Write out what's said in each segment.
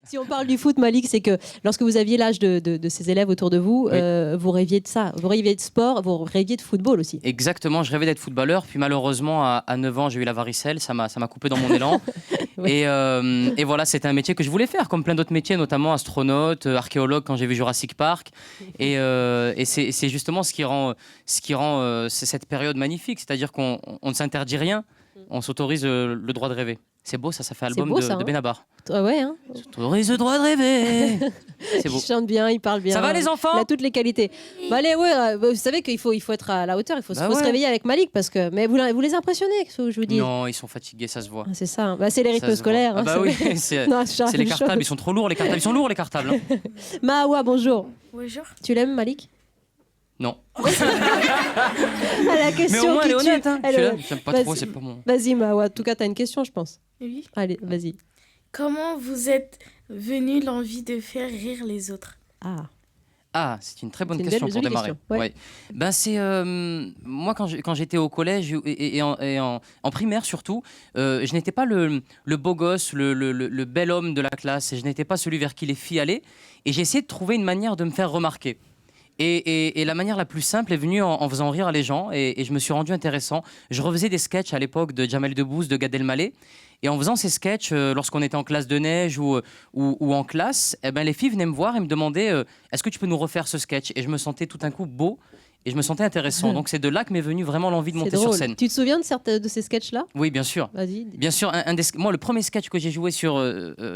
Si on parle du foot, Malik, c'est que lorsque vous aviez l'âge de ces élèves autour de vous, Oui. vous rêviez de ça, vous rêviez de sport, vous rêviez de football aussi. Exactement, je rêvais d'être footballeur, puis malheureusement à 9 ans j'ai eu la varicelle, ça m'a coupé dans mon élan. Oui. Et voilà, c'était un métier que je voulais faire, comme plein d'autres métiers, notamment astronaute, archéologue quand j'ai vu Jurassic Park. Et c'est justement ce qui rend cette période magnifique, c'est-à-dire qu'on ne s'interdit rien, on s'autorise le droit de rêver. C'est beau, ça fait album beau, ça, de hein. Benabar. Ah ouais, hein. S'autorise le droit de rêver. C'est beau. Il chante bien, il parle bien. Ça va les enfants? Il a toutes les qualités. Bah, allez, ouais, vous savez qu'il faut être à la hauteur, il faut, Bah faut se ouais. réveiller avec Malik parce que. Mais vous les impressionnez, ce que je vous dis. Non, ils sont fatigués, ça se voit. Ah, c'est ça. Bah, c'est les Ça rythmes se voit. scolaires. Ah hein, bah ça oui, fait- c'est Non, c'est les cartables, ils sont trop lourds, les cartables. Ils sont lourds, les cartables. Hein. Mahawa, bonjour. Bonjour. Tu l'aimes, Malik? Non. Ah, la question Mais au moins, elle est qui tue. honnête. Hein. Elle- Celui-là, j'aime pas Vas-y. trop, c'est pas mon. Vas-y, Mahawa. En tout cas, t'as une question, je pense. Oui. Allez, vas-y. Comment vous êtes venu l'envie de faire rire les autres? Ah. Ah, c'est une très bonne C'est une question belle, pour jolie démarrer. question, ouais. Ouais. Ben c'est moi quand j'étais au collège et en primaire surtout, je n'étais pas le beau gosse, le bel homme de la classe, et je n'étais pas celui vers qui les filles allaient. Et j'ai essayé de trouver une manière de me faire remarquer. Et la manière la plus simple est venue en faisant rire les gens, et je me suis rendu intéressant. Je refaisais des sketchs à l'époque de Jamel Debbouze, de Gad Elmaleh, et en faisant ces sketchs, lorsqu'on était en classe de neige ou en classe, eh ben, les filles venaient me voir et me demandaient est-ce que tu peux nous refaire ce sketch? Et je me sentais tout d'un coup beau, et je me sentais intéressant. Donc c'est de là que m'est venue vraiment l'envie de C'est monter sur drôle. scène. Tu te souviens de ces sketchs-là? Oui, bien sûr. Vas-y. Bien sûr, moi, le premier sketch que j'ai joué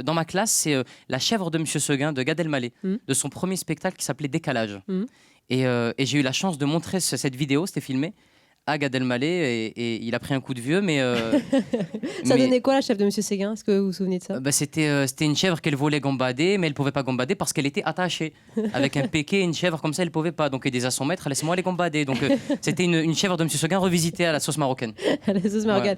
dans ma classe, c'est La chèvre de Monsieur Seguin de Gad Elmaleh, de son premier spectacle qui s'appelait Décalage. Mhm. Et j'ai eu la chance de montrer cette vidéo, c'était filmé, à Gad Elmaleh, et il a pris un coup de vieux, mais... Ça mais- donnait quoi, la chef de Monsieur Séguin? Est-ce que vous vous souvenez de ça? bah, c'était une chèvre qu'elle voulait gambader, mais elle pouvait pas gambader parce qu'elle était attachée. Avec un péquet, une chèvre comme ça, elle pouvait pas. Donc elle disait à son maître, laisse-moi aller gambader. Donc c'était une chèvre de Monsieur Seguin revisitée à la sauce marocaine. La sauce marocaine.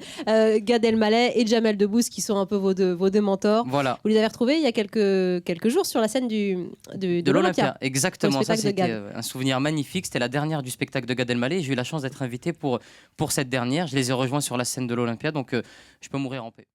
Gad Elmaleh et Jamel Debbouze, qui sont un peu vos deux mentors. Voilà. Vous les avez retrouvés il y a quelques jours sur la scène de l'Olympia, exactement. Le Ça, spectacle de c'était un souvenir magnifique. C'était la dernière du spectacle de Gad Elmaleh. J'ai eu la chance d'être invité pour cette dernière. Je les ai rejoints sur la scène de l'Olympia, donc je peux mourir en paix.